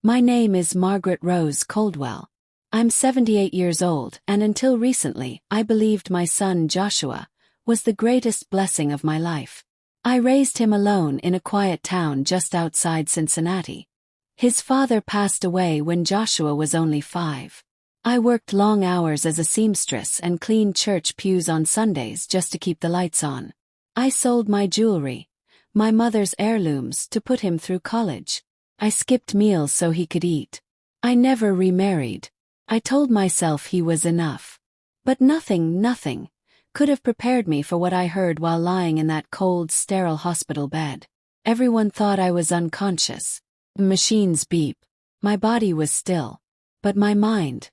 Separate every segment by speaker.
Speaker 1: My name is Margaret Rose Coldwell. I'm 78 years old, and until recently, I believed my son Joshua was the greatest blessing of my life. I raised him alone in a quiet town just outside Cincinnati. His father passed away when Joshua was only 5. I worked long hours as a seamstress and cleaned church pews on Sundays just to keep the lights on. I sold my jewelry, my mother's heirlooms, to put him through college. I skipped meals so he could eat. I never remarried. I told myself he was enough. But nothing could have prepared me for what I heard while lying in that cold, sterile hospital bed. Everyone thought I was unconscious. Machines beep. My body was still. But my mind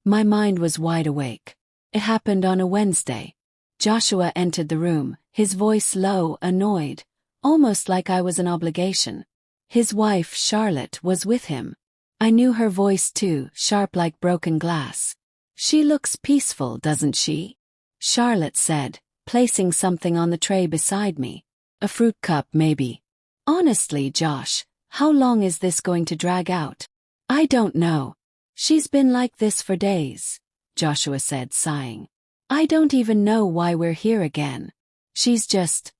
Speaker 1: was wide awake. It happened on a Wednesday. Joshua entered the room, his voice low, annoyed, almost like I was an obligation. His wife, Charlotte, was with him. I knew her voice too, sharp like broken glass. "She looks peaceful, doesn't she?" Charlotte said, placing something on the tray beside me. "A fruit cup, maybe." "Honestly, Josh, how long is this going to drag out?" "I don't know. She's been like this for days," Joshua said, sighing. "I don't even know why we're here again. She's just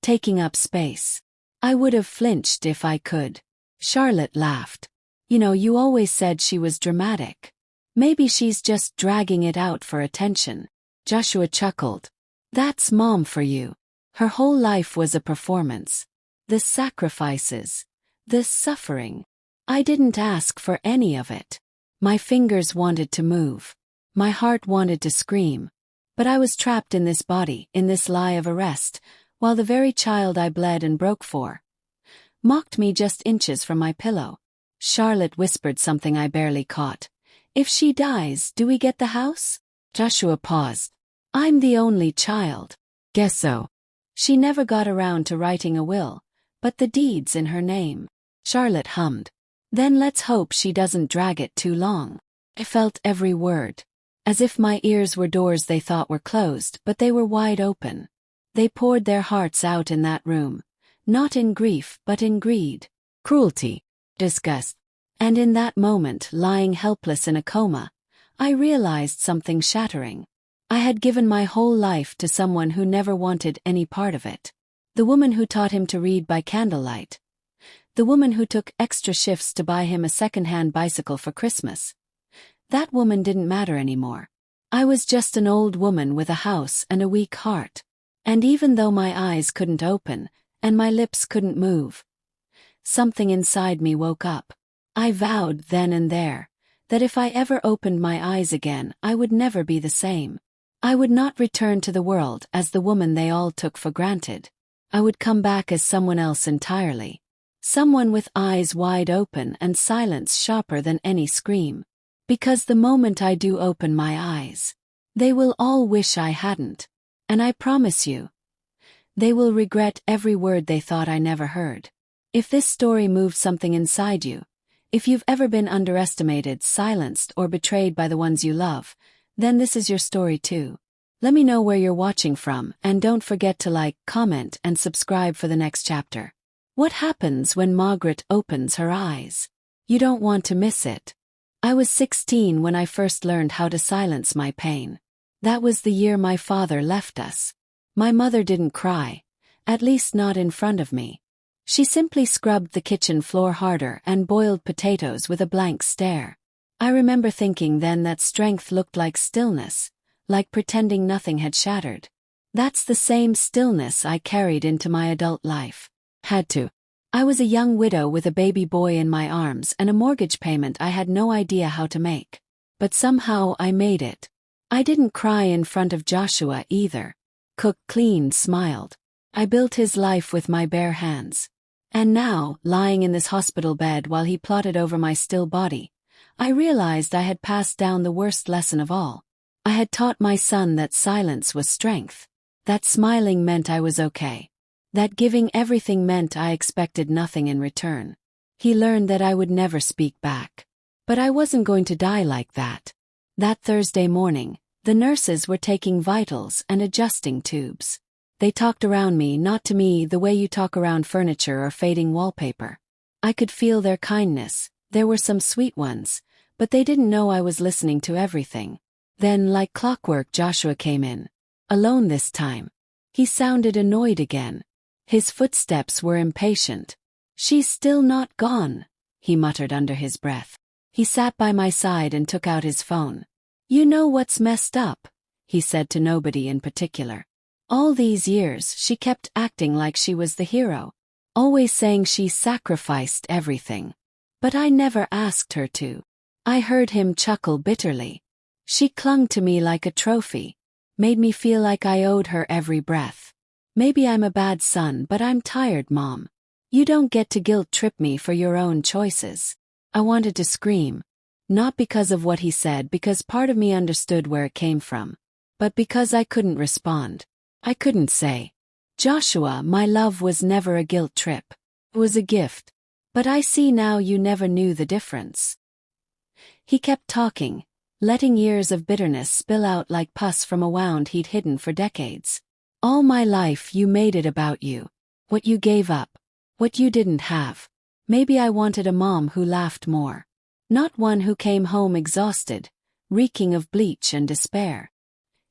Speaker 1: taking up space." I would have flinched if I could. Charlotte laughed. You always said she was dramatic. Maybe she's just dragging it out for attention." Joshua chuckled. "That's Mom for you. Her whole life was a performance. The sacrifices, the suffering. I didn't ask for any of it. My fingers wanted to move. My heart wanted to scream. But I was trapped in this body, in this lie of arrest, while the very child I bled and broke for mocked me just inches from my pillow." Charlotte whispered something I barely caught. "If she dies, do we get the house?" Joshua paused. "I'm the only child." "Guess so." "She never got around to writing a will, but the deed's in her name." Charlotte hummed. "Then let's hope she doesn't drag it too long." I felt every word. As if my ears were doors they thought were closed, but they were wide open. They poured their hearts out in that room, not in grief but in greed, cruelty, disgust. And in that moment, lying helpless in a coma, I realized something shattering. I had given my whole life to someone who never wanted any part of it. The woman who taught him to read by candlelight. The woman who took extra shifts to buy him a second-hand bicycle for Christmas. That woman didn't matter anymore. I was just an old woman with a house and a weak heart. And even though my eyes couldn't open, and my lips couldn't move, something inside me woke up. I vowed then and there that if I ever opened my eyes again, I would never be the same. I would not return to the world as the woman they all took for granted. I would come back as someone else entirely. Someone with eyes wide open and silence sharper than any scream. Because the moment I do open my eyes, they will all wish I hadn't. And I promise you, they will regret every word they thought I never heard. If this story moved something inside you, if you've ever been underestimated, silenced, or betrayed by the ones you love, then this is your story too. Let me know where you're watching from, and don't forget to like, comment, and subscribe for the next chapter. What happens when Margaret opens her eyes? You don't want to miss it. I was 16 when I first learned how to silence my pain. That was the year my father left us. My mother didn't cry, at least not in front of me. She simply scrubbed the kitchen floor harder and boiled potatoes with a blank stare. I remember thinking then that strength looked like stillness, like pretending nothing had shattered. That's the same stillness I carried into my adult life. Had to. I was a young widow with a baby boy in my arms and a mortgage payment I had no idea how to make. But somehow I made it. I didn't cry in front of Joshua either. Cooked, cleaned, smiled. I built his life with my bare hands. And now, lying in this hospital bed while he plotted over my still body, I realized I had passed down the worst lesson of all. I had taught my son that silence was strength, that smiling meant I was okay, that giving everything meant I expected nothing in return. He learned that I would never speak back. But I wasn't going to die like that. That Thursday morning, the nurses were taking vitals and adjusting tubes. They talked around me, not to me the way you talk around furniture or fading wallpaper. I could feel their kindness. There were some sweet ones, but they didn't know I was listening to everything. Then, like clockwork, Joshua came in. Alone this time. He sounded annoyed again. His footsteps were impatient. "She's still not gone," he muttered under his breath. He sat by my side and took out his phone. "You know what's messed up?" he said to nobody in particular. "All these years she kept acting like she was the hero, always saying she sacrificed everything. But I never asked her to." I heard him chuckle bitterly. "She clung to me like a trophy, made me feel like I owed her every breath. Maybe I'm a bad son, but I'm tired, Mom. You don't get to guilt-trip me for your own choices." I wanted to scream. Not because of what he said, because part of me understood where it came from, but because I couldn't respond. I couldn't say, "Joshua, my love was never a guilt trip. It was a gift. But I see now you never knew the difference." He kept talking, letting years of bitterness spill out like pus from a wound he'd hidden for decades. "All my life you made it about you. What you gave up. What you didn't have. Maybe I wanted a mom who laughed more. Not one who came home exhausted, reeking of bleach and despair."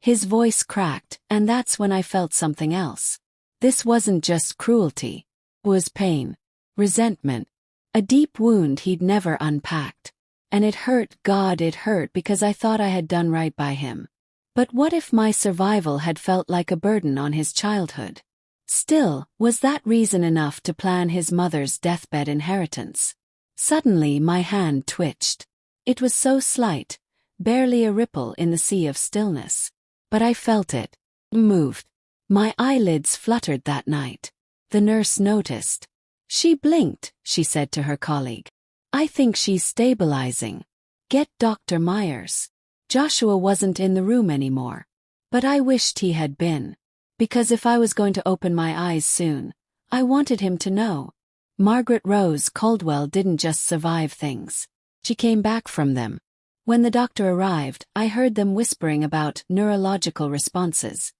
Speaker 1: His voice cracked, and that's when I felt something else. This wasn't just cruelty. It was pain. Resentment. A deep wound he'd never unpacked. And it hurt, God, it hurt, because I thought I had done right by him. But what if my survival had felt like a burden on his childhood? Still, was that reason enough to plan his mother's deathbed inheritance? Suddenly my hand twitched. It was so slight, barely a ripple in the sea of stillness. But I felt it. Moved. My eyelids fluttered that night. The nurse noticed. "She blinked," she said to her colleague. "I think she's stabilizing. Get Dr. Myers." Joshua wasn't in the room anymore. But I wished he had been. Because if I was going to open my eyes soon, I wanted him to know. Margaret Rose Caldwell didn't just survive things. She came back from them. When the doctor arrived, I heard them whispering about neurological responses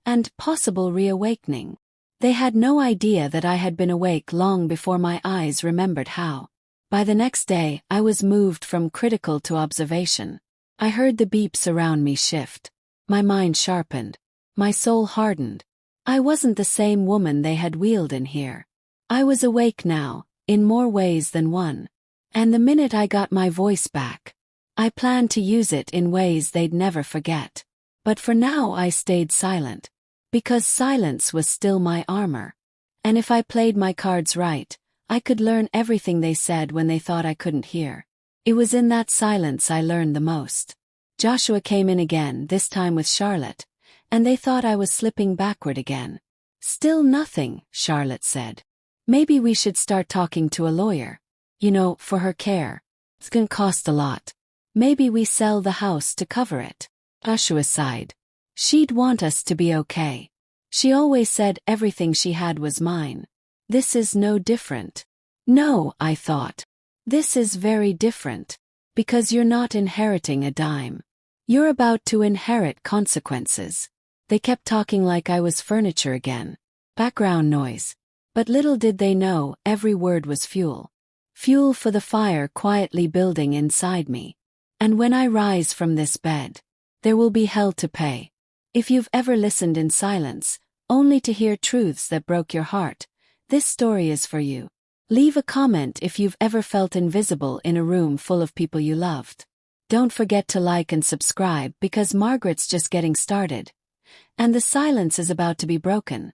Speaker 1: and possible reawakening. They had no idea that I had been awake long before my eyes remembered how. By the next day, I was moved from critical to observation. I heard the beeps around me shift. My mind sharpened. My soul hardened. I wasn't the same woman they had wheeled in here. I was awake now, in more ways than one. And the minute I got my voice back, I planned to use it in ways they'd never forget. But for now I stayed silent. Because silence was still my armor. And if I played my cards right, I could learn everything they said when they thought I couldn't hear. It was in that silence I learned the most. Joshua came in again, this time with Charlotte, and they thought I was slipping backward again. "Still nothing," Charlotte said. "Maybe we should start talking to a lawyer. You know, for her care. It's gonna cost a lot. Maybe we sell the house to cover it." Joshua sighed. "She'd want us to be okay. She always said everything she had was mine. This is no different." No, I thought. This is very different. Because you're not inheriting a dime. You're about to inherit consequences. They kept talking like I was furniture again. Background noise. But little did they know, every word was fuel. Fuel for the fire quietly building inside me. And when I rise from this bed, there will be hell to pay. If you've ever listened in silence, only to hear truths that broke your heart, this story is for you. Leave a comment if you've ever felt invisible in a room full of people you loved. Don't forget to like and subscribe because Margaret's just getting started. And the silence is about to be broken.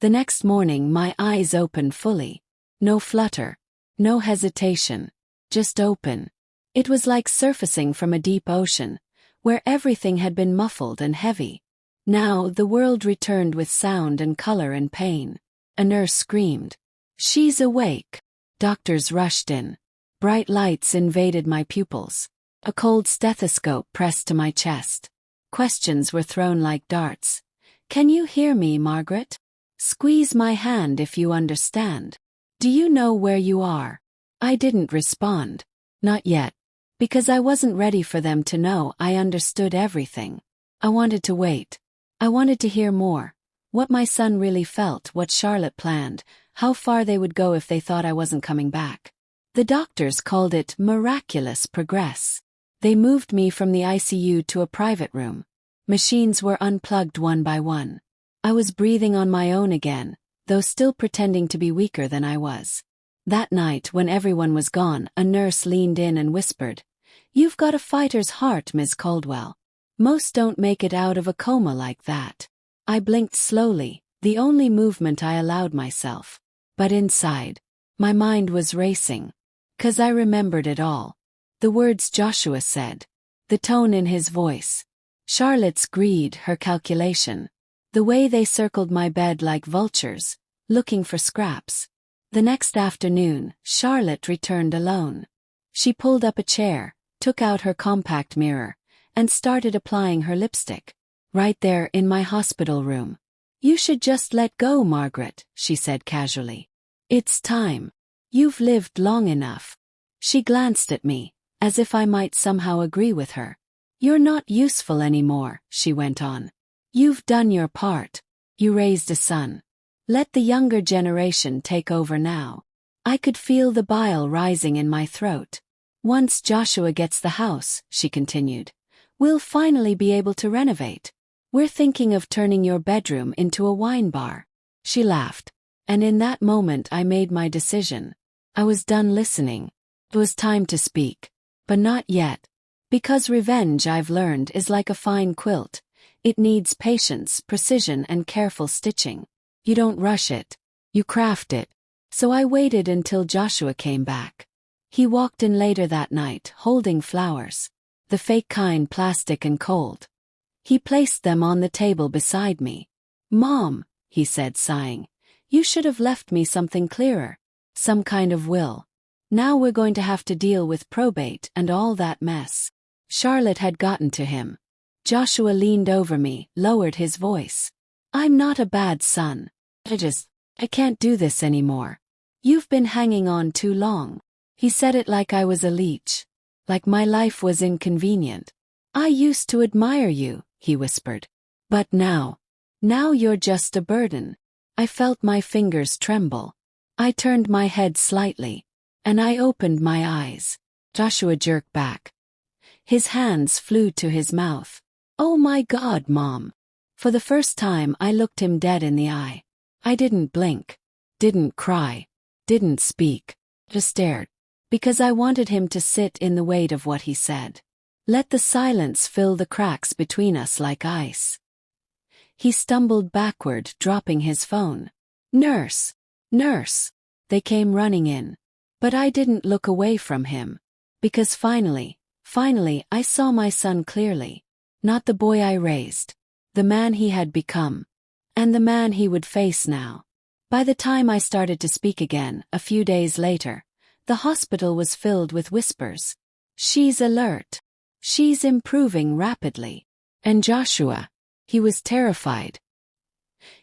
Speaker 1: The next morning my eyes opened fully. No flutter. No hesitation. Just open. It was like surfacing from a deep ocean, where everything had been muffled and heavy. Now the world returned with sound and color and pain. A nurse screamed. "She's awake." Doctors rushed in. Bright lights invaded my pupils. A cold stethoscope pressed to my chest. Questions were thrown like darts. "Can you hear me, Margaret? Squeeze my hand if you understand. Do you know where you are?" I didn't respond. Not yet. Because I wasn't ready for them to know I understood everything. I wanted to wait. I wanted to hear more. What my son really felt, what Charlotte planned, how far they would go if they thought I wasn't coming back. The doctors called it miraculous progress. They moved me from the ICU to a private room. Machines were unplugged one by one. I was breathing on my own again, though still pretending to be weaker than I was. That night, when everyone was gone, a nurse leaned in and whispered, "You've got a fighter's heart, Ms. Caldwell. Most don't make it out of a coma like that." I blinked slowly, the only movement I allowed myself. But inside, my mind was racing. 'Cause I remembered it all. The words Joshua said. The tone in his voice. Charlotte's greed, her calculation. The way they circled my bed like vultures, looking for scraps. The next afternoon, Charlotte returned alone. She pulled up a chair, took out her compact mirror, and started applying her lipstick. Right there in my hospital room. "You should just let go, Margaret," she said casually. "It's time. You've lived long enough." She glanced at me, as if I might somehow agree with her. "You're not useful anymore," she went on. "You've done your part. You raised a son. Let the younger generation take over now." I could feel the bile rising in my throat. "Once Joshua gets the house," she continued, "we'll finally be able to renovate. We're thinking of turning your bedroom into a wine bar." She laughed. And in that moment I made my decision. I was done listening. It was time to speak. But not yet. Because revenge, I've learned, is like a fine quilt. It needs patience, precision, and careful stitching. You don't rush it. You craft it. So I waited until Joshua came back. He walked in later that night, holding flowers. The fake kind, plastic and cold. He placed them on the table beside me. "Mom," he said, sighing, "you should have left me something clearer. Some kind of will. Now we're going to have to deal with probate and all that mess." Charlotte had gotten to him. Joshua leaned over me, lowered his voice. "I'm not a bad son. I can't do this anymore. You've been hanging on too long." He said it like I was a leech. Like my life was inconvenient. "I used to admire you," he whispered. "But now you're just a burden." I felt my fingers tremble. I turned my head slightly. And I opened my eyes. Joshua jerked back. His hands flew to his mouth. "Oh my God, Mom." For the first time I looked him dead in the eye. I didn't blink. Didn't cry. Didn't speak. Just stared. Because I wanted him to sit in the weight of what he said. Let the silence fill the cracks between us like ice. He stumbled backward, dropping his phone. "Nurse! Nurse!" They came running in. But I didn't look away from him. Because finally, I saw my son clearly. Not the boy I raised. The man he had become. And the man he would face now. By the time I started to speak again, a few days later, the hospital was filled with whispers. "She's alert. She's improving rapidly." And Joshua, he was terrified.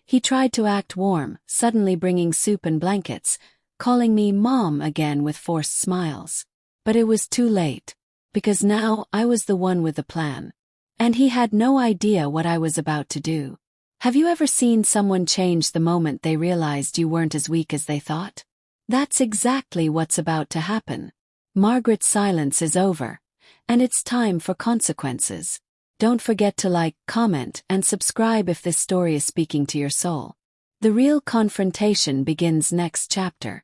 Speaker 1: He tried to act warm, suddenly bringing soup and blankets, calling me Mom again with forced smiles. But it was too late. Because now I was the one with the plan. And he had no idea what I was about to do. Have you ever seen someone change the moment they realized you weren't as weak as they thought? That's exactly what's about to happen. Margaret's silence is over. And it's time for consequences. Don't forget to like, comment, and subscribe if this story is speaking to your soul. The real confrontation begins next chapter.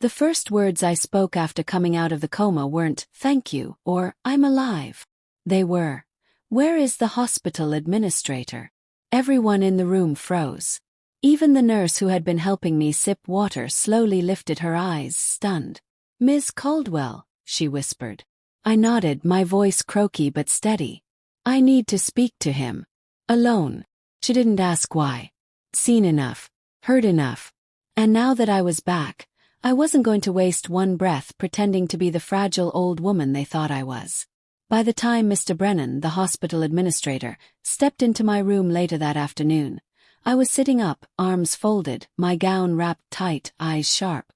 Speaker 1: The first words I spoke after coming out of the coma weren't, "Thank you," or "I'm alive." They were, "Where is the hospital administrator?" Everyone in the room froze. Even the nurse who had been helping me sip water slowly lifted her eyes, stunned. "Ms. Caldwell," she whispered. I nodded, my voice croaky but steady. "I need to speak to him. Alone." She didn't ask why. Seen enough. Heard enough. And now that I was back, I wasn't going to waste one breath pretending to be the fragile old woman they thought I was. By the time Mr. Brennan, the hospital administrator, stepped into my room later that afternoon, I was sitting up, arms folded, my gown wrapped tight, eyes sharp.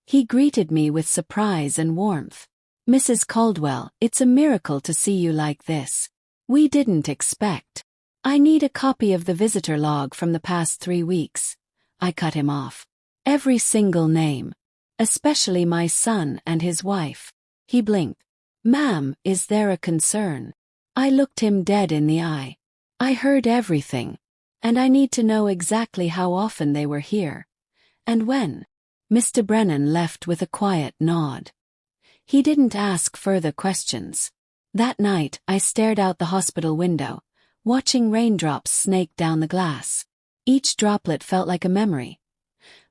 Speaker 1: He greeted me with surprise and warmth. "Mrs. Caldwell, it's a miracle to see you like this. We didn't expect." "I need a copy of the visitor log from the past 3 weeks." I cut him off. "Every single name. especially my son and his wife. He blinked. Ma'am, is there a concern? I looked him dead in the eye. I heard everything. And I need to know exactly how often they were here. And when? Mr. Brennan left with a quiet nod. He didn't ask further questions. That night, I stared out the hospital window, watching raindrops snake down the glass. Each droplet felt like a memory.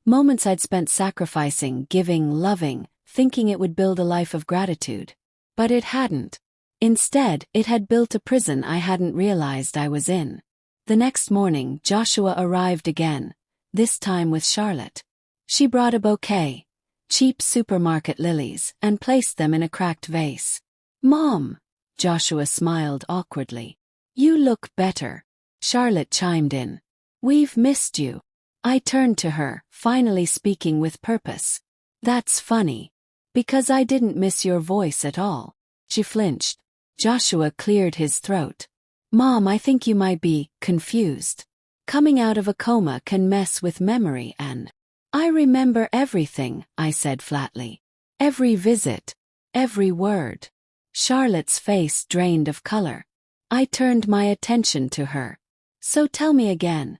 Speaker 1: Moments I'd spent sacrificing, giving, loving, thinking it would build a life of gratitude. But it hadn't. Instead, it had built a prison I hadn't realized I was in. The next morning, Joshua arrived again, this time with Charlotte. She brought a bouquet, cheap supermarket lilies, and placed them in a cracked vase. Mom, Joshua smiled awkwardly. You look better. Charlotte chimed in. We've missed you. I turned to her, finally speaking with purpose. That's funny. Because I didn't miss your voice at all. She flinched. Joshua cleared his throat. Mom, I think you might be confused. Coming out of a coma can mess with memory and... I remember everything, I said flatly. Every visit. Every word. Charlotte's face drained of color. I turned my attention to her. So tell me again.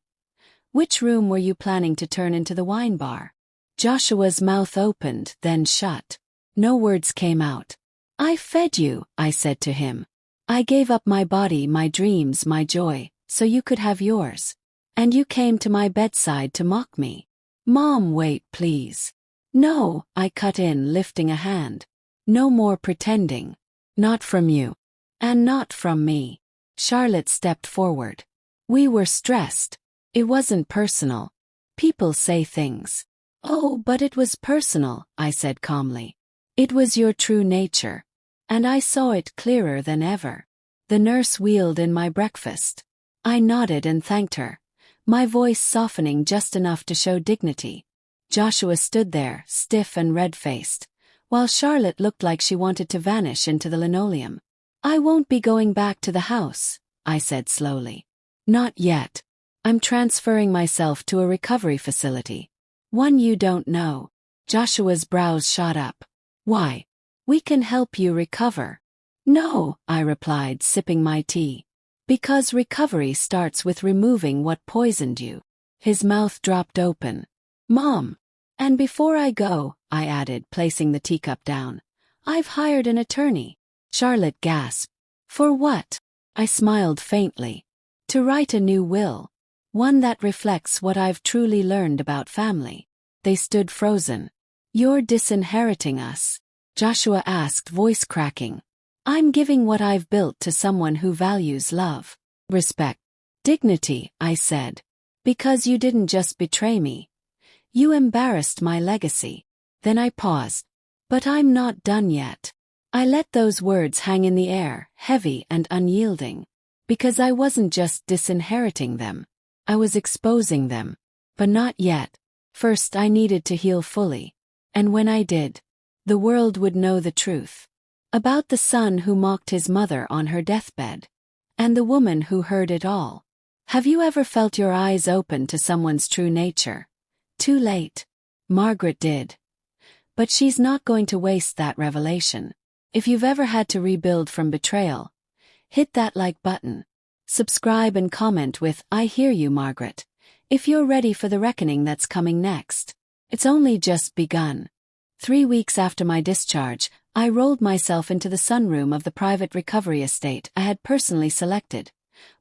Speaker 1: Which room were you planning to turn into the wine bar? Joshua's mouth opened, then shut. No words came out. I fed you, I said to him. I gave up my body, my dreams, my joy, so you could have yours. And you came to my bedside to mock me. Mom, wait, please. No, I cut in, lifting a hand. No more pretending. Not from you. And not from me. Charlotte stepped forward. We were stressed. It wasn't personal. People say things. Oh, but it was personal, I said calmly. It was your true nature. And I saw it clearer than ever. The nurse wheeled in my breakfast. I nodded and thanked her, my voice softening just enough to show dignity. Joshua stood there, stiff and red-faced, while Charlotte looked like she wanted to vanish into the linoleum. I won't be going back to the house, I said slowly. Not yet. I'm transferring myself to a recovery facility. One you don't know. Joshua's brows shot up. Why? We can help you recover. No, I replied, sipping my tea. Because recovery starts with removing what poisoned you. His mouth dropped open. Mom. And before I go, I added, placing the teacup down, I've hired an attorney. Charlotte gasped. For what? I smiled faintly. To write a new will. One that reflects what I've truly learned about family. They stood frozen. You're disinheriting us? Joshua asked, voice cracking. I'm giving what I've built to someone who values love, respect, dignity, I said. Because you didn't just betray me. You embarrassed my legacy. Then I paused. But I'm not done yet. I let those words hang in the air, heavy and unyielding. Because I wasn't just disinheriting them. I was exposing them. But not yet. First I needed to heal fully. And when I did, the world would know the truth. About the son who mocked his mother on her deathbed. And the woman who heard it all. Have you ever felt your eyes open to someone's true nature? Too late. Margaret did. But she's not going to waste that revelation. If you've ever had to rebuild from betrayal, hit that like button. Subscribe and comment with, I hear you, Margaret. If you're ready for the reckoning that's coming next. It's only just begun. 3 weeks after my discharge, I rolled myself into the sunroom of the private recovery estate I had personally selected,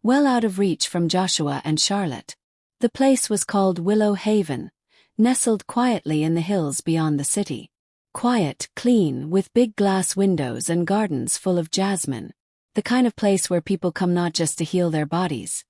Speaker 1: well out of reach from Joshua and Charlotte. The place was called Willow Haven, nestled quietly in the hills beyond the city. Quiet, clean, with big glass windows and gardens full of jasmine. The kind of place where people come not just to heal their bodies,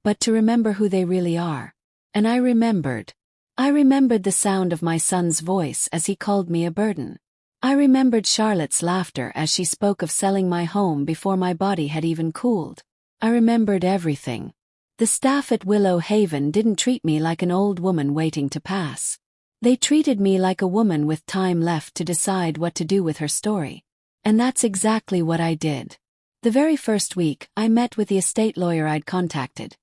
Speaker 1: but to remember who they really are. And I remembered. I remembered the sound of my son's voice as he called me a burden. I remembered Charlotte's laughter as she spoke of selling my home before my body had even cooled. I remembered everything. The staff at Willow Haven didn't treat me like an old woman waiting to pass. They treated me like a woman with time left to decide what to do with her story. And that's exactly what I did. The very first week, I met with the estate lawyer I'd contacted,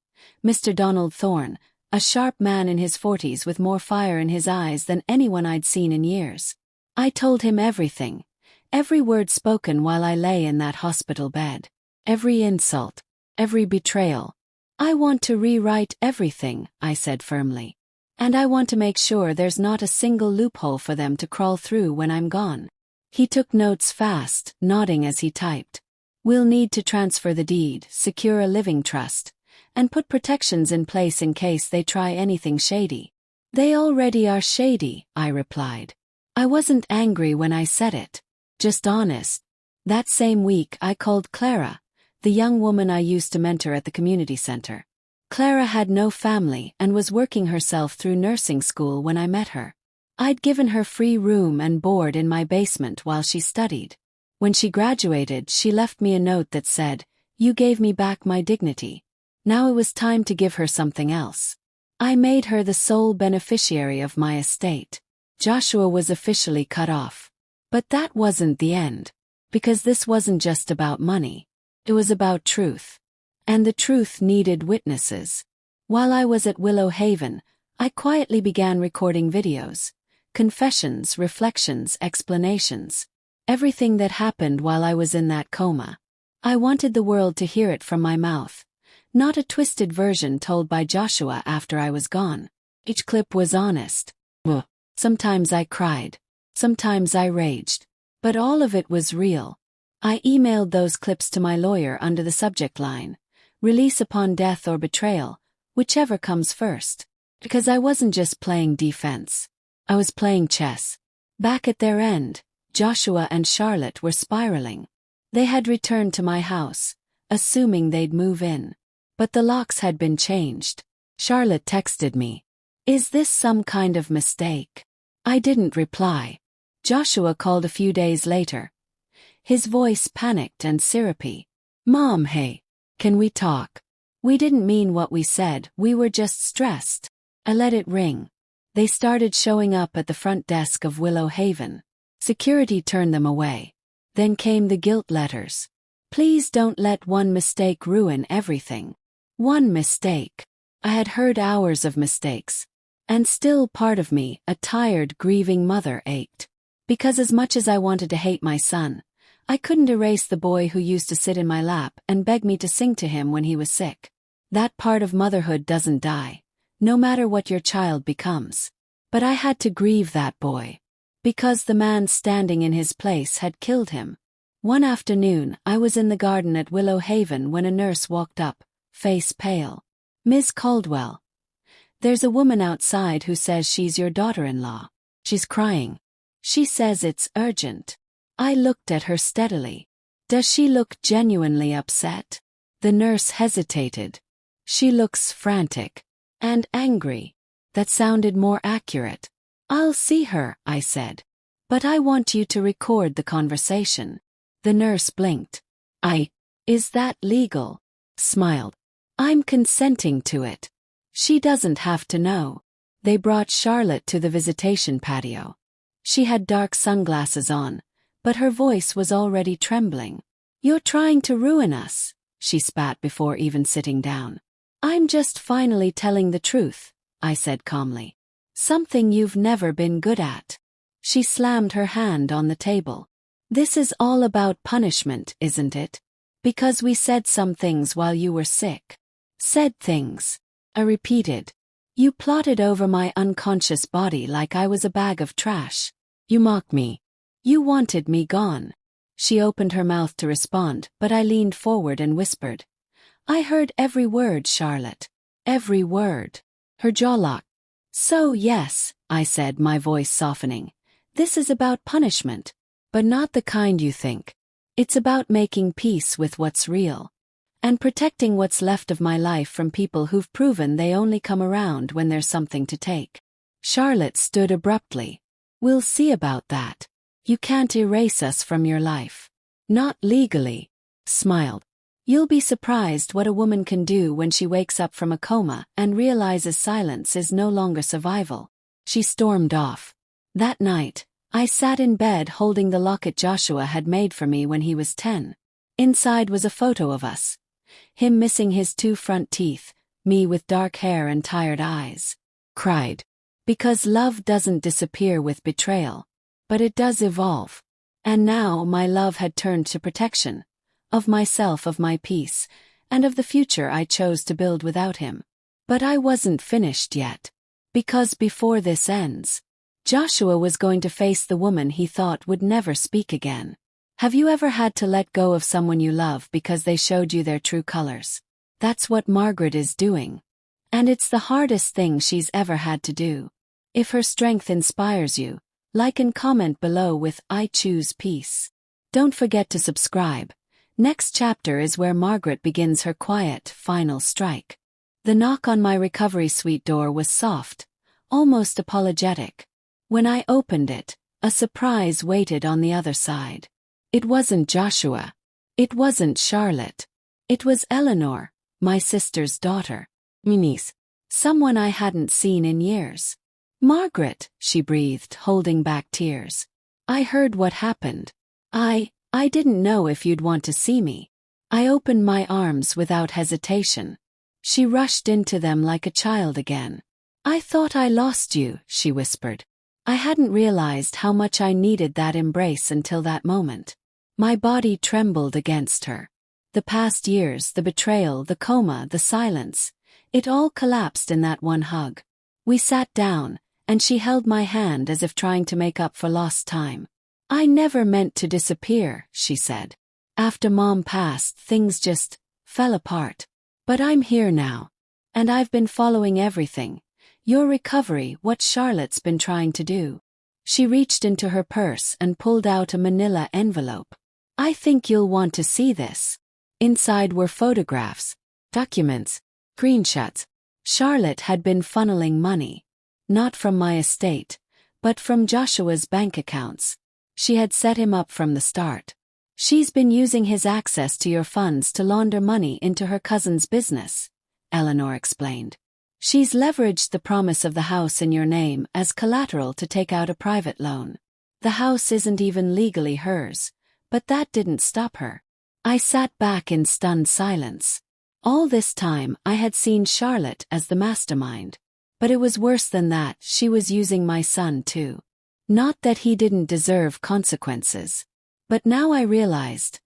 Speaker 1: Mr. Donald Thorne, a sharp man in his 40s with more fire in his eyes than anyone I'd seen in years. I told him everything, every word spoken while I lay in that hospital bed, every insult, every betrayal. I want to rewrite everything, I said firmly. And I want to make sure there's not a single loophole for them to crawl through when I'm gone. He took notes fast, nodding as he typed. We'll need to transfer the deed, secure a living trust, and put protections in place in case they try anything shady. They already are shady, I replied. I wasn't angry when I said it, just honest. That same week I called Clara, the young woman I used to mentor at the community center. Clara had no family and was working herself through nursing school when I met her. I'd given her free room and board in my basement while she studied. When she graduated, she left me a note that said, "You gave me back my dignity." Now it was time to give her something else. I made her the sole beneficiary of my estate. Joshua was officially cut off. But that wasn't the end. Because this wasn't just about money. It was about truth. And the truth needed witnesses. While I was at Willow Haven, I quietly began recording videos. Confessions, reflections, explanations. Everything that happened while I was in that coma. I wanted the world to hear it from my mouth. Not a twisted version told by Joshua after I was gone. Each clip was honest. Sometimes I cried. Sometimes I raged. But all of it was real. I emailed those clips to my lawyer under the subject line, "Release upon death or betrayal, whichever comes first." Because I wasn't just playing defense. I was playing chess. Back at their end, Joshua and Charlotte were spiraling. They had returned to my house, assuming they'd move in. But the locks had been changed. Charlotte texted me, "Is this some kind of mistake?" I didn't reply. Joshua called a few days later. His voice panicked and syrupy. "Mom, hey, can we talk? We didn't mean what we said, we were just stressed." I let it ring. They started showing up at the front desk of Willow Haven. Security turned them away. Then came the guilt letters. "Please don't let one mistake ruin everything." One mistake. I had heard hours of mistakes. And still part of me, a tired, grieving mother, ached. Because as much as I wanted to hate my son, I couldn't erase the boy who used to sit in my lap and beg me to sing to him when he was sick. That part of motherhood doesn't die, no matter what your child becomes. But I had to grieve that boy. Because the man standing in his place had killed him. One afternoon, I was in the garden at Willow Haven when a nurse walked up, face pale. "Ms. Caldwell. There's a woman outside who says she's your daughter-in-law. She's crying. She says it's urgent." I looked at her steadily. "Does she look genuinely upset?" The nurse hesitated. "She looks frantic. And angry." That sounded more accurate. "I'll see her," I said. "But I want you to record the conversation." The nurse blinked. Is that legal?" Smiled. "I'm consenting to it. She doesn't have to know." They brought Charlotte to the visitation patio. She had dark sunglasses on, but her voice was already trembling. "You're trying to ruin us," she spat before even sitting down. "I'm just finally telling the truth," I said calmly. "Something you've never been good at." She slammed her hand on the table. "This is all about punishment, isn't it? Because we said some things while you were sick." "Said things," I repeated. "You plotted over my unconscious body like I was a bag of trash. You mocked me. You wanted me gone." She opened her mouth to respond, but I leaned forward and whispered, "I heard every word, Charlotte. Every word." Her jaw locked. "So yes," I said, my voice softening. "This is about punishment. But not the kind you think. It's about making peace with what's real. And protecting what's left of my life from people who've proven they only come around when there's something to take." Charlotte stood abruptly. "We'll see about that. You can't erase us from your life." "Not legally." Smiled. "You'll be surprised what a woman can do when she wakes up from a coma and realizes silence is no longer survival." She stormed off. That night, I sat in bed holding the locket Joshua had made for me when he was 10. Inside was a photo of us. Him missing his 2 front teeth, me with dark hair and tired eyes, cried. Because love doesn't disappear with betrayal. But it does evolve. And now my love had turned to protection. Of myself, of my peace, and of the future I chose to build without him. But I wasn't finished yet. Because before this ends, Joshua was going to face the woman he thought would never speak again. Have you ever had to let go of someone you love because they showed you their true colors? That's what Margaret is doing. And it's the hardest thing she's ever had to do. If her strength inspires you, like and comment below with "I choose peace." Don't forget to subscribe. Next chapter is where Margaret begins her quiet, final strike. The knock on my recovery suite door was soft, almost apologetic. When I opened it, a surprise waited on the other side. It wasn't Joshua. It wasn't Charlotte. It was Eleanor, my sister's daughter. My niece. Someone I hadn't seen in years. "Margaret," she breathed, holding back tears. "I heard what happened. I didn't know if you'd want to see me." I opened my arms without hesitation. She rushed into them like a child again. "I thought I lost you," she whispered. I hadn't realized how much I needed that embrace until that moment. My body trembled against her. The past years, the betrayal, the coma, the silence, it all collapsed in that one hug. We sat down, and she held my hand as if trying to make up for lost time. "I never meant to disappear," she said. "After Mom passed, things just fell apart. But I'm here now. And I've been following everything. Your recovery, what Charlotte's been trying to do." She reached into her purse and pulled out a manila envelope. "I think you'll want to see this." Inside were photographs, documents, screenshots. Charlotte had been funneling money. Not from my estate, but from Joshua's bank accounts. She had set him up from the start. "She's been using his access to your funds to launder money into her cousin's business," Eleanor explained. "She's leveraged the promise of the house in your name as collateral to take out a private loan. The house isn't even legally hers, but that didn't stop her." I sat back in stunned silence. All this time I had seen Charlotte as the mastermind. But it was worse than that, she was using my son too. Not that he didn't deserve consequences. But now I realized,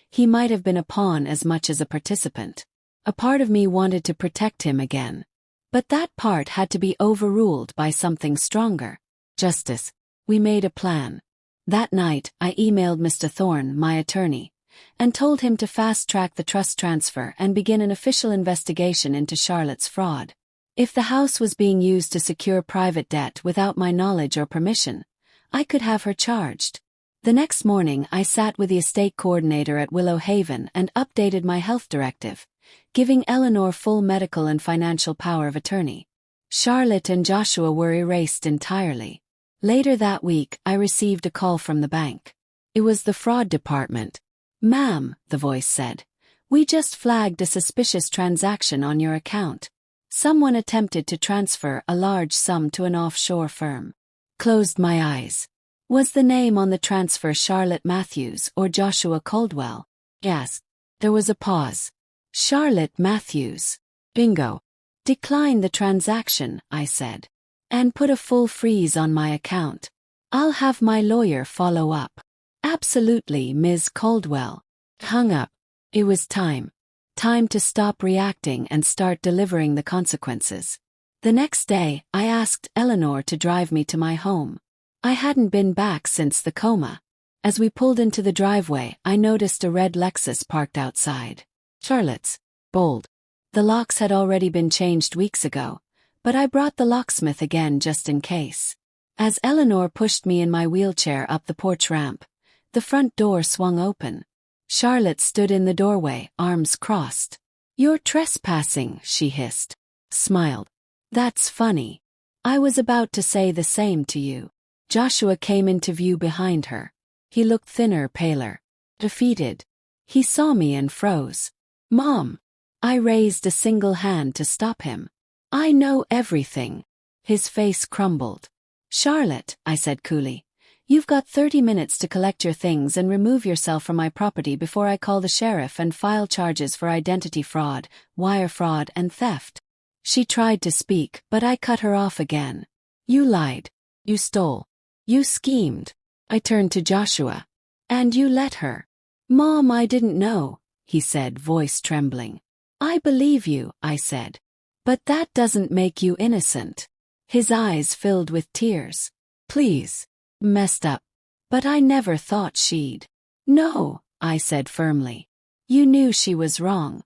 Speaker 1: he might have been a pawn as much as a participant. A part of me wanted to protect him again. But that part had to be overruled by something stronger. Justice. We made a plan. That night, I emailed Mr. Thorne, my attorney, and told him to fast-track the trust transfer and begin an official investigation into Charlotte's fraud. If the house was being used to secure private debt without my knowledge or permission, I could have her charged. The next morning I sat with the estate coordinator at Willow Haven and updated my health directive, giving Eleanor full medical and financial power of attorney. Charlotte and Joshua were erased entirely. Later that week I received a call from the bank. It was the fraud department. "Ma'am," the voice said, "we just flagged a suspicious transaction on your account. Someone attempted to transfer a large sum to an offshore firm." Closed my eyes. Was the name on the transfer Charlotte Matthews or Joshua Caldwell? Yes. There was a pause. Charlotte Matthews. Bingo. "Decline the transaction," I said. "And put a full freeze on my account. I'll have my lawyer follow up." "Absolutely, Ms. Caldwell." Hung up. It was time. Time to stop reacting and start delivering the consequences. The next day, I asked Eleanor to drive me to my home. I hadn't been back since the coma. As we pulled into the driveway, I noticed a red Lexus parked outside. Charlotte's. Bold. The locks had already been changed weeks ago, but I brought the locksmith again just in case. As Eleanor pushed me in my wheelchair up the porch ramp, the front door swung open. Charlotte stood in the doorway, arms crossed. "You're trespassing," she hissed. Smiled. "That's funny. I was about to say the same to you." Joshua came into view behind her. He looked thinner, paler. Defeated. He saw me and froze. "Mom." I raised a single hand to stop him. "I know everything." His face crumbled. "Charlotte," I said coolly, "you've got 30 minutes to collect your things and remove yourself from my property before I call the sheriff and file charges for identity fraud, wire fraud, and theft." She tried to speak, but I cut her off again. You lied. You stole. You schemed. I turned to Joshua. And you let her. Mom, I didn't know, he said, voice trembling. I believe you, I said. But that doesn't make you innocent. His eyes filled with tears. Please. Messed up. But I never thought she'd. No, I said firmly. You knew she was wrong.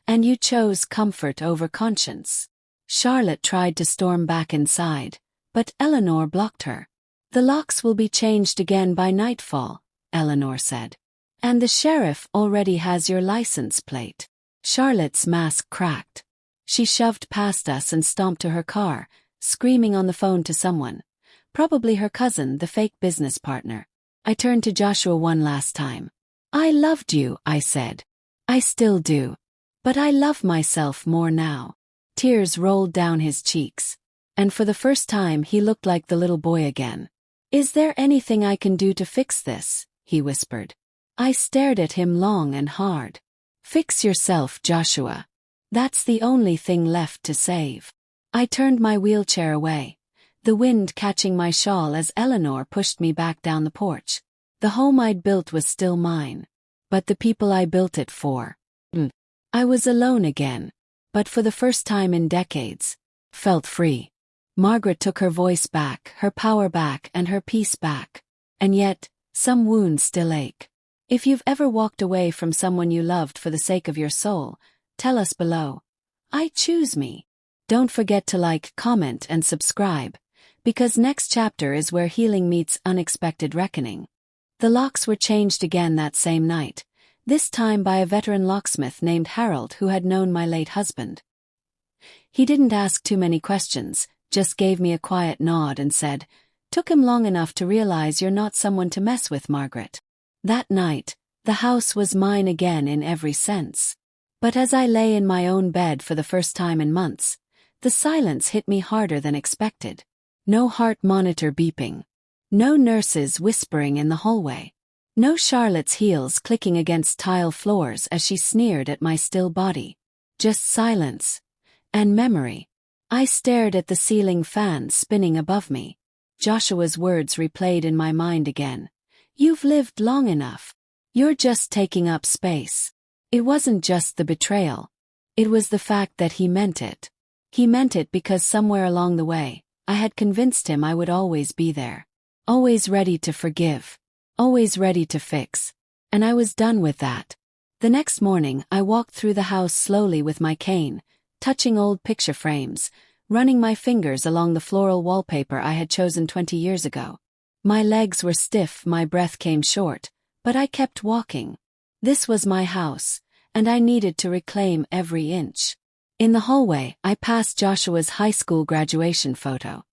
Speaker 1: And you chose comfort over conscience. Charlotte tried to storm back inside, but Eleanor blocked her. The locks will be changed again by nightfall, Eleanor said. And the sheriff already has your license plate. Charlotte's mask cracked. She shoved past us and stomped to her car, screaming on the phone to someone. Probably her cousin, the fake business partner. I turned to Joshua one last time. I loved you, I said. I still do. But I love myself more now. Tears rolled down his cheeks. And for the first time he looked like the little boy again. Is there anything I can do to fix this? He whispered. I stared at him long and hard. Fix yourself, Joshua. That's the only thing left to save. I turned my wheelchair away, the wind catching my shawl as Eleanor pushed me back down the porch. The home I'd built was still mine. But the people I built it for. I was alone again, but for the first time in decades, felt free. Margaret took her voice back, her power back, and her peace back. And yet, some wounds still ache. If you've ever walked away from someone you loved for the sake of your soul, tell us below. I choose me. Don't forget to like, comment, and subscribe, because next chapter is where healing meets unexpected reckoning. The locks were changed again that same night, this time by a veteran locksmith named Harold who had known my late husband. He didn't ask too many questions, just gave me a quiet nod and said, "Took him long enough to realize you're not someone to mess with, Margaret." That night, the house was mine again in every sense. But as I lay in my own bed for the first time in months, the silence hit me harder than expected. No heart monitor beeping. No nurses whispering in the hallway. No Charlotte's heels clicking against tile floors as she sneered at my still body. Just silence. And memory. I stared at the ceiling fan spinning above me. Joshua's words replayed in my mind again. You've lived long enough. You're just taking up space. It wasn't just the betrayal. It was the fact that he meant it. He meant it because somewhere along the way, I had convinced him I would always be there. Always ready to forgive. Always ready to fix. And I was done with that. The next morning, I walked through the house slowly with my cane, touching old picture frames, running my fingers along the floral wallpaper I had chosen 20 years ago. My legs were stiff, my breath came short, but I kept walking. This was my house, and I needed to reclaim every inch. In the hallway, I passed Joshua's high school graduation photo.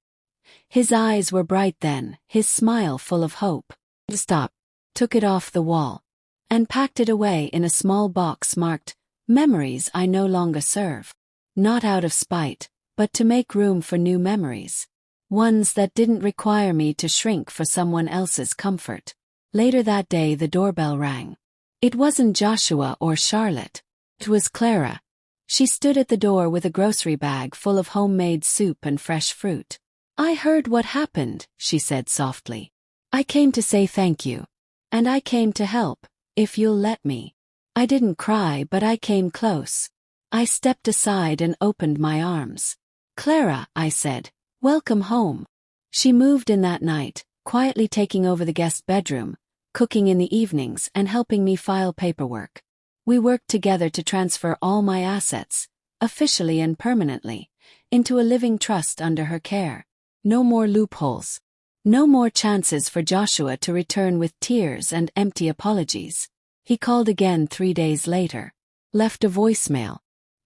Speaker 1: His eyes were bright then, his smile full of hope. Stop. Took it off the wall. And packed it away in a small box marked, "Memories I no longer serve." Not out of spite, but to make room for new memories. Ones that didn't require me to shrink for someone else's comfort. Later that day the doorbell rang. It wasn't Joshua or Charlotte. It was Clara. She stood at the door with a grocery bag full of homemade soup and fresh fruit. "I heard what happened," she said softly. "I came to say thank you. And I came to help, if you'll let me." I didn't cry, but I came close. I stepped aside and opened my arms. "Clara," I said, "welcome home." She moved in that night, quietly taking over the guest bedroom, cooking in the evenings and helping me file paperwork. We worked together to transfer all my assets, officially and permanently, into a living trust under her care. No more loopholes. No more chances for Joshua to return with tears and empty apologies. He called again 3 days later. Left a voicemail.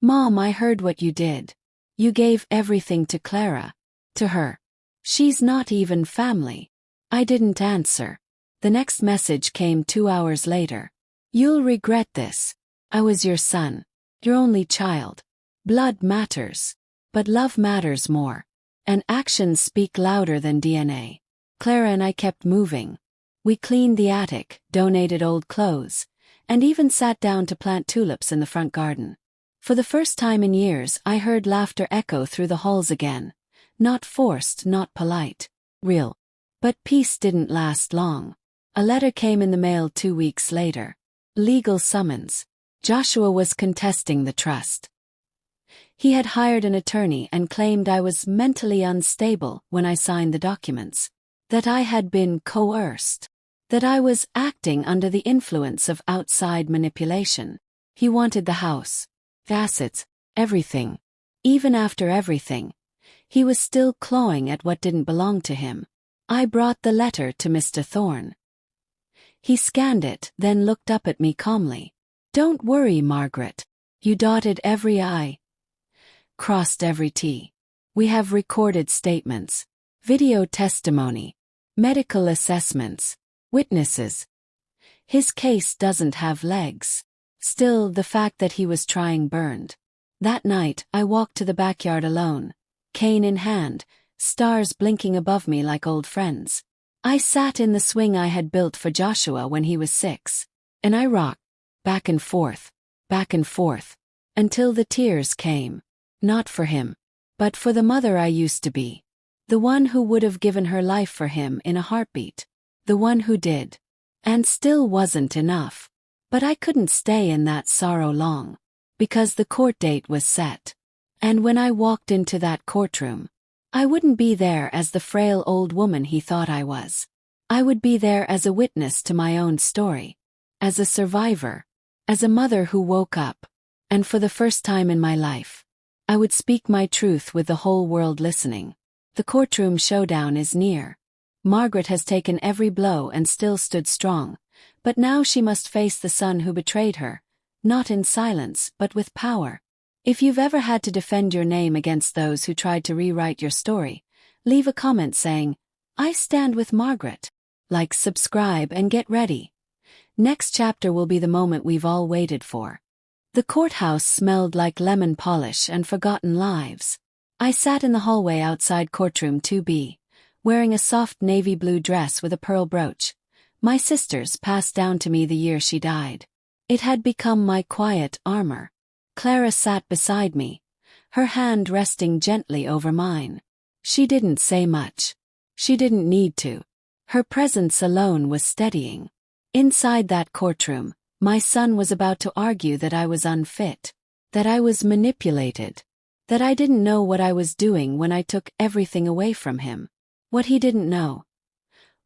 Speaker 1: "Mom, I heard what you did. You gave everything to Clara. To her. She's not even family." I didn't answer. The next message came 2 hours later. "You'll regret this. I was your son. Your only child. Blood matters. But love matters more. And actions speak louder than DNA." Clara and I kept moving. We cleaned the attic, donated old clothes, and even sat down to plant tulips in the front garden. For the first time in years, I heard laughter echo through the halls again. Not forced, not polite. Real. But peace didn't last long. A letter came in the mail 2 weeks later. Legal summons. Joshua was contesting the trust. He had hired an attorney and claimed I was mentally unstable when I signed the documents. That I had been coerced. That I was acting under the influence of outside manipulation. He wanted the house, assets, everything. Even after everything, he was still clawing at what didn't belong to him. I brought the letter to Mr. Thorne. He scanned it, then looked up at me calmly. "Don't worry, Margaret. You dotted every I, crossed every T. We have recorded statements, video testimony, medical assessments, witnesses. His case doesn't have legs." Still, the fact that he was trying burned. That night, I walked to the backyard alone, cane in hand, stars blinking above me like old friends. I sat in the swing I had built for Joshua when he was 6, and I rocked, back and forth, until the tears came. Not for him, but for the mother I used to be. The one who would have given her life for him in a heartbeat. The one who did. And still wasn't enough. But I couldn't stay in that sorrow long. Because the court date was set. And when I walked into that courtroom, I wouldn't be there as the frail old woman he thought I was. I would be there as a witness to my own story. As a survivor. As a mother who woke up. And for the first time in my life, I would speak my truth with the whole world listening. The courtroom showdown is near. Margaret has taken every blow and still stood strong. But now she must face the son who betrayed her. Not in silence, but with power. If you've ever had to defend your name against those who tried to rewrite your story, leave a comment saying, "I stand with Margaret." Like, subscribe, and get ready. Next chapter will be the moment we've all waited for. The courthouse smelled like lemon polish and forgotten lives. I sat in the hallway outside courtroom 2B, wearing a soft navy blue dress with a pearl brooch. My sister's passed down to me the year she died. It had become my quiet armor. Clara sat beside me, her hand resting gently over mine. She didn't say much. She didn't need to. Her presence alone was steadying. Inside that courtroom, my son was about to argue that I was unfit, that I was manipulated, that I didn't know what I was doing when I took everything away from him. What he didn't know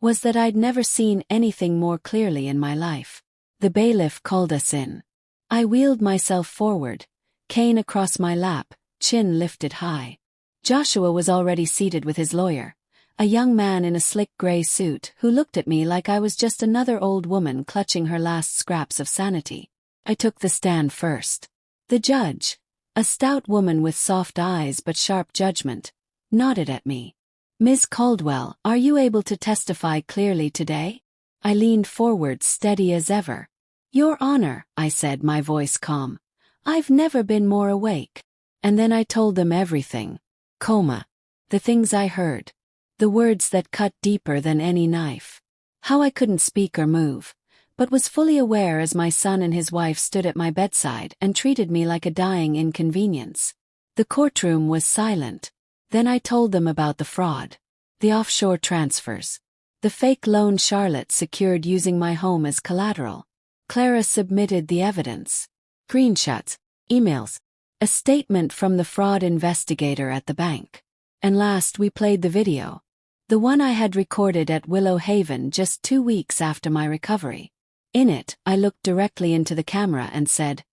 Speaker 1: was that I'd never seen anything more clearly in my life. The bailiff called us in. I wheeled myself forward, cane across my lap, chin lifted high. Joshua was already seated with his lawyer, a young man in a slick gray suit who looked at me like I was just another old woman clutching her last scraps of sanity. I took the stand first. The judge, a stout woman with soft eyes but sharp judgment, nodded at me. "Ms. Caldwell, are you able to testify clearly today?" I leaned forward, steady as ever. "Your Honor," I said, my voice calm. "I've never been more awake." And then I told them everything. Coma. The things I heard. The words that cut deeper than any knife. How I couldn't speak or move, but was fully aware as my son and his wife stood at my bedside and treated me like a dying inconvenience. The courtroom was silent. Then I told them about the fraud. The offshore transfers. The fake loan Charlotte secured using my home as collateral. Clara submitted the evidence. Screenshots, emails, a statement from the fraud investigator at the bank. And last we played the video. The one I had recorded at Willow Haven just 2 weeks after my recovery. In it, I looked directly into the camera and said,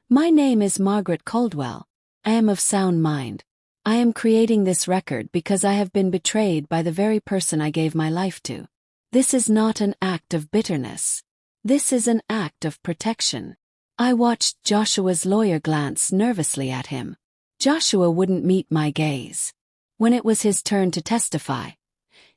Speaker 1: "My name is Margaret Caldwell. I am of sound mind. I am creating this record because I have been betrayed by the very person I gave my life to. This is not an act of bitterness. This is an act of protection." I watched Joshua's lawyer glance nervously at him. Joshua wouldn't meet my gaze. When it was his turn to testify,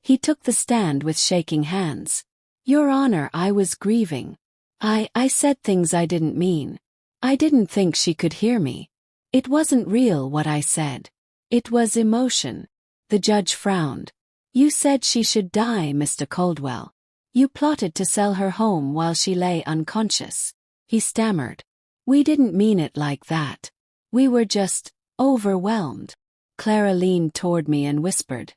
Speaker 1: he took the stand with shaking hands. "Your Honor, I was grieving. I said things I didn't mean. I didn't think she could hear me. It wasn't real what I said. It was emotion." The judge frowned. "You said she should die, Mr. Caldwell. You plotted to sell her home while she lay unconscious." He stammered. "We didn't mean it like that. We were just overwhelmed. Clara leaned toward me and whispered,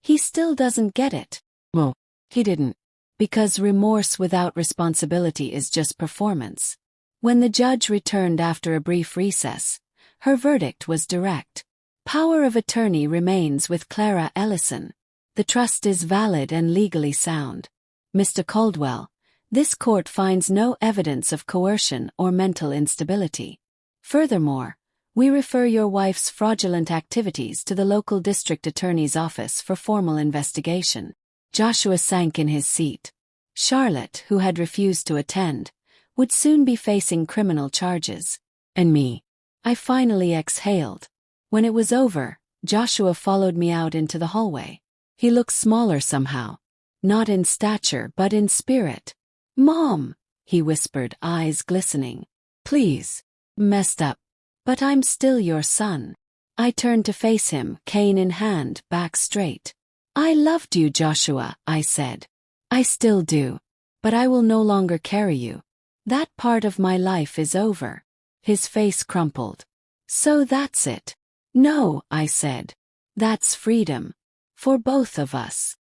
Speaker 1: "He still doesn't get it." Well, he didn't. Because remorse without responsibility is just performance. When the judge returned after a brief recess, her verdict was direct. Power of attorney remains with Clara Ellison. The trust is valid and legally sound. Mr. Caldwell, this court finds no evidence of coercion or mental instability. Furthermore, we refer your wife's fraudulent activities to the local district attorney's office for formal investigation. Joshua sank in his seat. Charlotte, who had refused to attend, would soon be facing criminal charges. And me. I finally exhaled. When it was over, Joshua followed me out into the hallway. He looked smaller somehow. Not in stature but in spirit. "Mom," he whispered, eyes glistening. "Please." "Messed up. But I'm still your son." I turned to face him, cane in hand, back straight. "I loved you, Joshua," I said. "I still do. But I will no longer carry you. That part of my life is over." His face crumpled. "So that's it." "No," I said. "That's freedom. For both of us."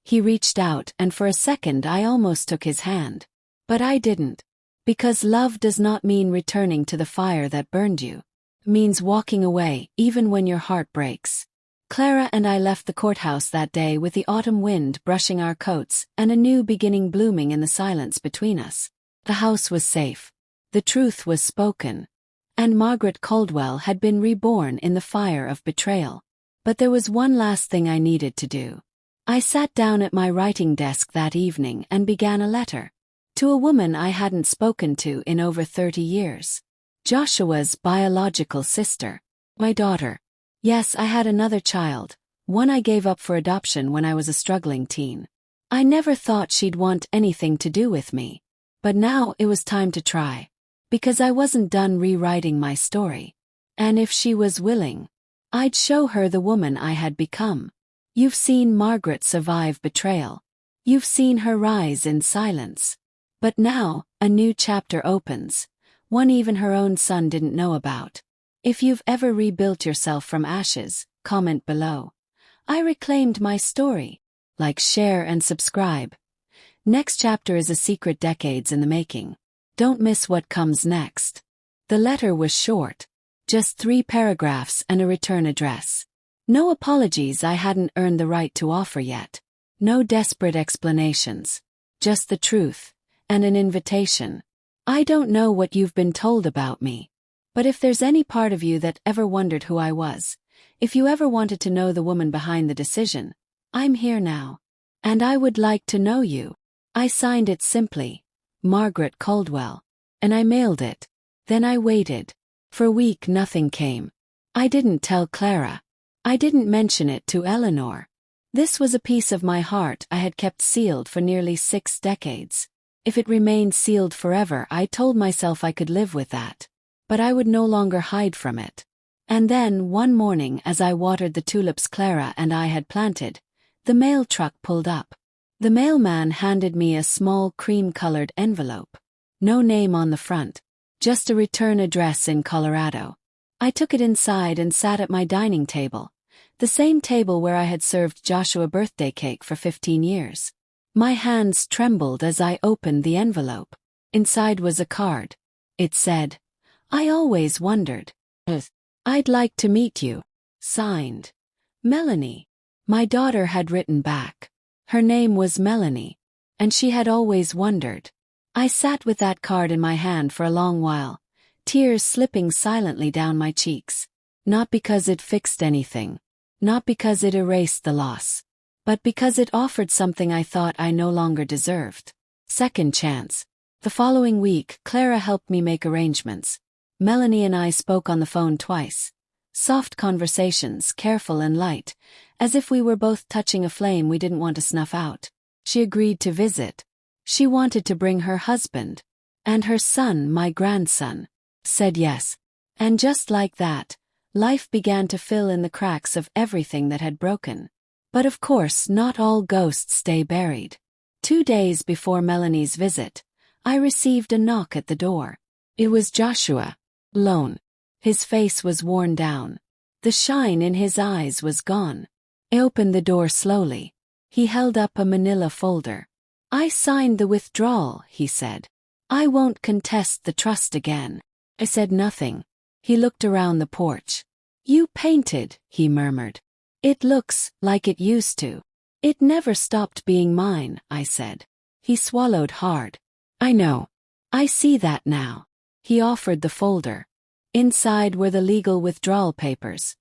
Speaker 1: He reached out and for a second I almost took his hand. But I didn't. Because love does not mean returning to the fire that burned you. It means walking away, even when your heart breaks. Clara and I left the courthouse that day with the autumn wind brushing our coats and a new beginning blooming in the silence between us. The house was safe. The truth was spoken. And Margaret Caldwell had been reborn in the fire of betrayal. But there was one last thing I needed to do. I sat down at my writing desk that evening and began a letter. To a woman I hadn't spoken to in over 30 years. Joshua's biological sister. My daughter. Yes, I had another child, one I gave up for adoption when I was a struggling teen. I never thought she'd want anything to do with me. But now it was time to try. Because I wasn't done rewriting my story. And if she was willing, I'd show her the woman I had become. You've seen Margaret survive betrayal. You've seen her rise in silence. But now, a new chapter opens, one even her own son didn't know about. If you've ever rebuilt yourself from ashes, comment below. I reclaimed my story. Like, share and subscribe. Next chapter is a secret decades in the making. Don't miss what comes next. The letter was short. Just 3 paragraphs and a return address. No apologies I hadn't earned the right to offer yet. No desperate explanations. Just the truth. And an invitation. I don't know what you've been told about me. But if there's any part of you that ever wondered who I was, if you ever wanted to know the woman behind the decision, I'm here now. And I would like to know you. I signed it simply, Margaret Caldwell. And I mailed it. Then I waited. For a week nothing came. I didn't tell Clara. I didn't mention it to Eleanor. This was a piece of my heart I had kept sealed for nearly 6 decades. If it remained sealed forever, I told myself I could live with that. But I would no longer hide from it. And then, one morning as I watered the tulips Clara and I had planted, the mail truck pulled up. The mailman handed me a small cream-colored envelope. No name on the front. Just a return address in Colorado. I took it inside and sat at my dining table, the same table where I had served Joshua birthday cake for 15 years. My hands trembled as I opened the envelope. Inside was a card. It said, "I always wondered. I'd like to meet you." Signed, Melanie. My daughter had written back. Her name was Melanie. And she had always wondered. I sat with that card in my hand for a long while, tears slipping silently down my cheeks. Not because it fixed anything. Not because it erased the loss. But because it offered something I thought I no longer deserved. Second chance. The following week, Clara helped me make arrangements. Melanie and I spoke on the phone twice. Soft conversations, careful and light, as if we were both touching a flame we didn't want to snuff out. She agreed to visit. She wanted to bring her husband. And her son, my grandson, said yes. And just like that, life began to fill in the cracks of everything that had broken. But of course, not all ghosts stay buried. 2 days before Melanie's visit, I received a knock at the door. It was Joshua. Alone. His face was worn down. The shine in his eyes was gone. I opened the door slowly. He held up a manila folder. "I signed the withdrawal," he said. "I won't contest the trust again." I said nothing. He looked around the porch. "You painted," he murmured. "It looks like it used to." "It never stopped being mine," I said. He swallowed hard. "I know. I see that now." He offered the folder. Inside were the legal withdrawal papers.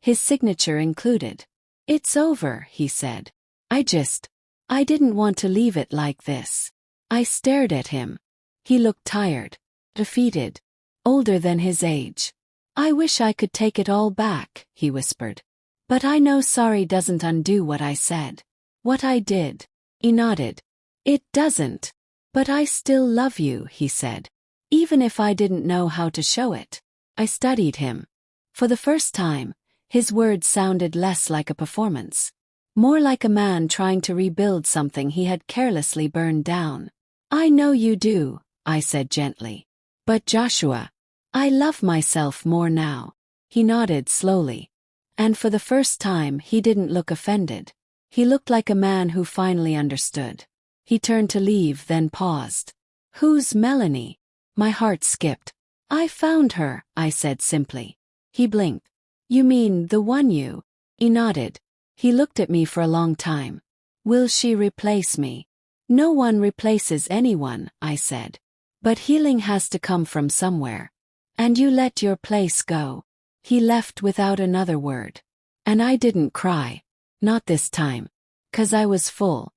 Speaker 1: His signature included. "It's over," he said. I didn't want to leave it like this." I stared at him. He looked tired, defeated, older than his age. "I wish I could take it all back," he whispered. "But I know sorry doesn't undo what I said. What I did." He nodded. "It doesn't. But I still love you," he said. "Even if I didn't know how to show it." I studied him. For the first time, his words sounded less like a performance. More like a man trying to rebuild something he had carelessly burned down. "I know you do," I said gently. "But Joshua, I love myself more now." He nodded slowly. And for the first time he didn't look offended. He looked like a man who finally understood. He turned to leave, then paused. "Who's Melanie?" My heart skipped. "I found her," I said simply. He blinked. "You mean the one you?" He nodded. He looked at me for a long time. "Will she replace me?" "No one replaces anyone," I said. "But healing has to come from somewhere. And you let your place go." He left without another word. And I didn't cry. Not this time. 'Cause I was full.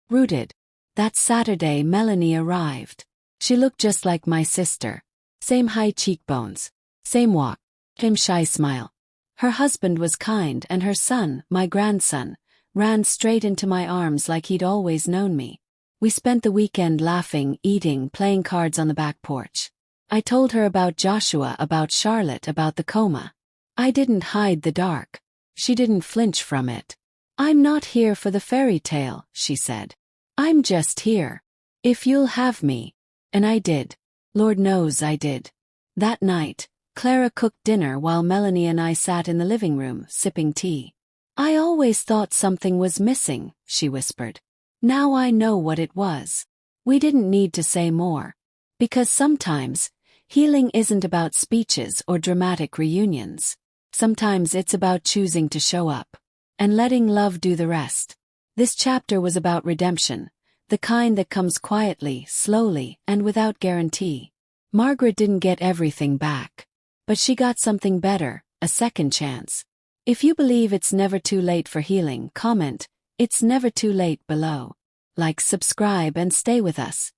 Speaker 1: Rooted. That Saturday Melanie arrived. She looked just like my sister. Same high cheekbones. Same walk. Same shy smile. Her husband was kind, and her son, my grandson, ran straight into my arms like he'd always known me. We spent the weekend laughing, eating, playing cards on the back porch. I told her about Joshua, about Charlotte, about the coma. I didn't hide the dark. She didn't flinch from it. "I'm not here for the fairy tale," she said. "I'm just here. If you'll have me." And I did. Lord knows I did. That night, Clara cooked dinner while Melanie and I sat in the living room, sipping tea. "I always thought something was missing," she whispered. "Now I know what it was." We didn't need to say more. Because sometimes, healing isn't about speeches or dramatic reunions. Sometimes it's about choosing to show up. And letting love do the rest. This chapter was about redemption. The kind that comes quietly, slowly, and without guarantee. Margaret didn't get everything back. But she got something better, a second chance. If you believe it's never too late for healing, comment, "It's never too late" below. Like, subscribe, and stay with us.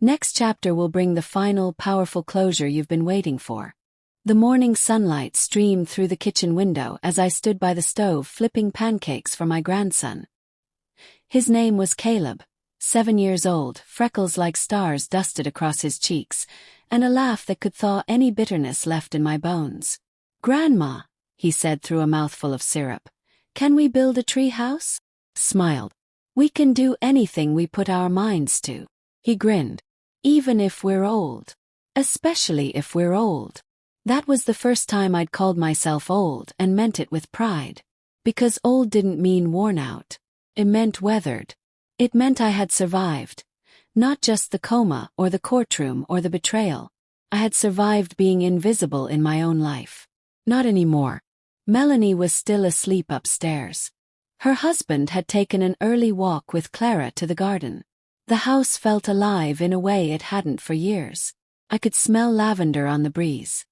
Speaker 1: Next chapter will bring the final, powerful closure you've been waiting for. The morning sunlight streamed through the kitchen window as I stood by the stove flipping pancakes for my grandson. His name was Caleb, 7 years old, freckles like stars dusted across his cheeks, and a laugh that could thaw any bitterness left in my bones. "Grandma," he said through a mouthful of syrup, "can we build a tree house?" Smiled. "We can do anything we put our minds to." He grinned. "Even if we're old. Especially if we're old." That was the first time I'd called myself old and meant it with pride. Because old didn't mean worn out. It meant weathered. It meant I had survived. Not just the coma or the courtroom or the betrayal. I had survived being invisible in my own life. Not anymore. Melanie was still asleep upstairs. Her husband had taken an early walk with Clara to the garden. The house felt alive in a way it hadn't for years. I could smell lavender on the breeze.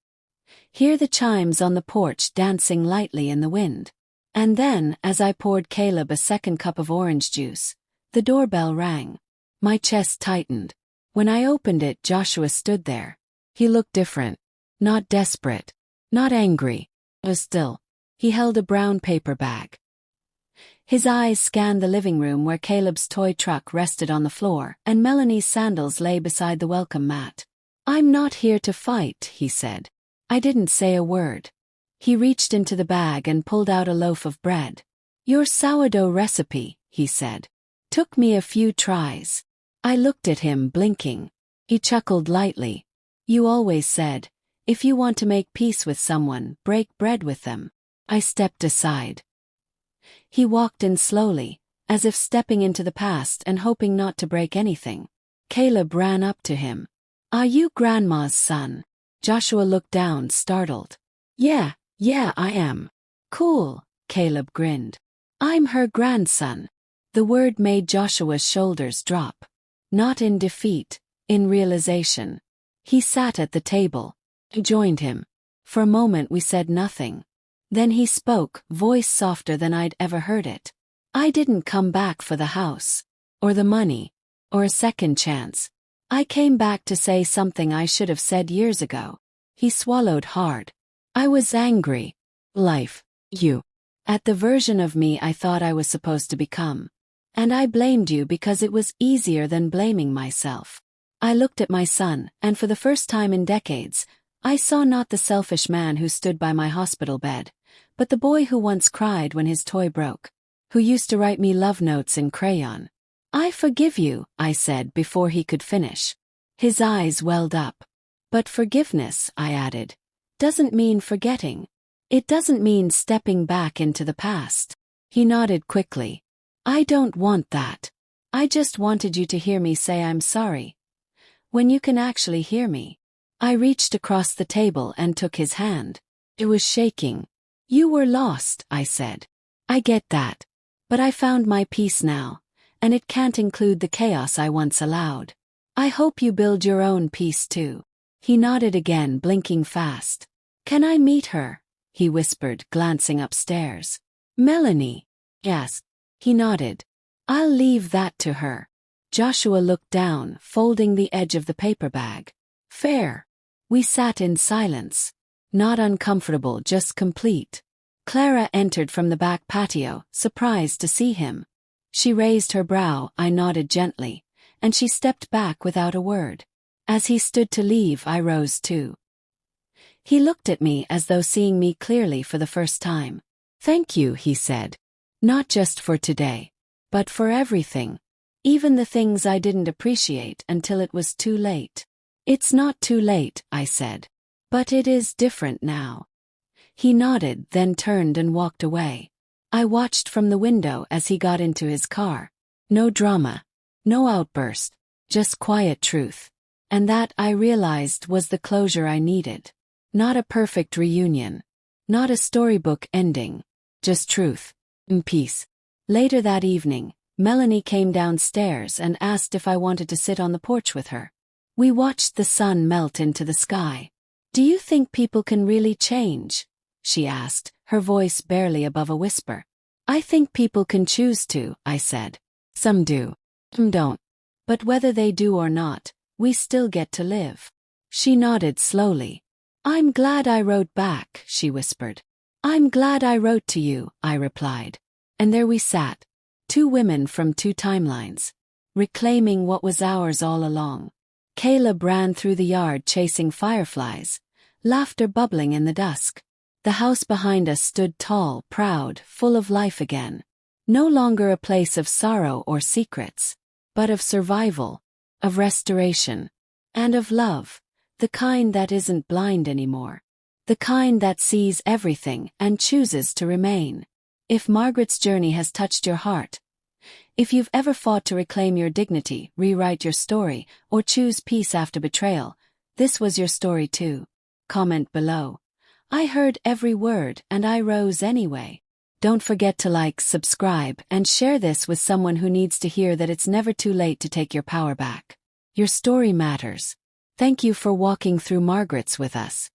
Speaker 1: Hear the chimes on the porch dancing lightly in the wind. And then, as I poured Caleb a second cup of orange juice, the doorbell rang. My chest tightened. When I opened it, Joshua stood there. He looked different. Not desperate. Not angry. Was still. He held a brown paper bag. His eyes scanned the living room where Caleb's toy truck rested on the floor, and Melanie's sandals lay beside the welcome mat. "I'm not here to fight," he said. I didn't say a word. He reached into the bag and pulled out a loaf of bread. "Your sourdough recipe," he said. "Took me a few tries." I looked at him, blinking. He chuckled lightly. "You always said, If you want to make peace with someone, break bread with them. I stepped aside. He walked in slowly, as if stepping into the past and hoping not to break anything. Caleb ran up to him. Are you Grandma's son? Joshua looked down, startled. Yeah, I am. Cool, Caleb grinned. I'm her grandson. The word made Joshua's shoulders drop. Not in defeat, in realization. He sat at the table. I joined him. For a moment we said nothing. Then he spoke, voice softer than I'd ever heard it. I didn't come back for the house, or the money, or a second chance. I came back to say something I should have said years ago. He swallowed hard. I was angry. Life. You. At the version of me I thought I was supposed to become. And I blamed you because it was easier than blaming myself. I looked at my son, and for the first time in decades, I saw not the selfish man who stood by my hospital bed, but the boy who once cried when his toy broke, who used to write me love notes in crayon. I forgive you, I said before he could finish. His eyes welled up. But forgiveness, I added, doesn't mean forgetting. It doesn't mean stepping back into the past. He nodded quickly. I don't want that. I just wanted you to hear me say I'm sorry. When you can actually hear me. I reached across the table and took his hand. It was shaking. You were lost, I said. I get that. But I found my peace now, and it can't include the chaos I once allowed. I hope you build your own peace too. He nodded again, blinking fast. Can I meet her? He whispered, glancing upstairs. Melanie. Yes. He nodded. I'll leave that to her. Joshua looked down, folding the edge of the paper bag. Fair. We sat in silence. Not uncomfortable, just complete. Clara entered from the back patio, surprised to see him. She raised her brow, I nodded gently, and she stepped back without a word. As he stood to leave, I rose too. He looked at me as though seeing me clearly for the first time. Thank you, he said. Not just for today, but for everything. Even the things I didn't appreciate until it was too late. It's not too late, I said. But it is different now. He nodded, then turned and walked away. I watched from the window as he got into his car. No drama. No outburst. Just quiet truth. And that, I realized, was the closure I needed. Not a perfect reunion. Not a storybook ending. Just truth. And peace. Later that evening, Melanie came downstairs and asked if I wanted to sit on the porch with her. We watched the sun melt into the sky. Do you think people can really change? She asked, her voice barely above a whisper. I think people can choose to, I said. Some do. Some don't. But whether they do or not, we still get to live. She nodded slowly. I'm glad I wrote back, she whispered. I'm glad I wrote to you, I replied. And there we sat. Two women from two timelines. Reclaiming what was ours all along. Caleb ran through the yard chasing fireflies, laughter bubbling in the dusk. The house behind us stood tall, proud, full of life again. No longer a place of sorrow or secrets, but of survival, of restoration, and of love, the kind that isn't blind anymore. The kind that sees everything and chooses to remain. If Margaret's journey has touched your heart, if you've ever fought to reclaim your dignity, rewrite your story, or choose peace after betrayal, this was your story too. Comment below. I heard every word and I rose anyway. Don't forget to like, subscribe, and share this with someone who needs to hear that it's never too late to take your power back. Your story matters. Thank you for walking through Margaret's with us.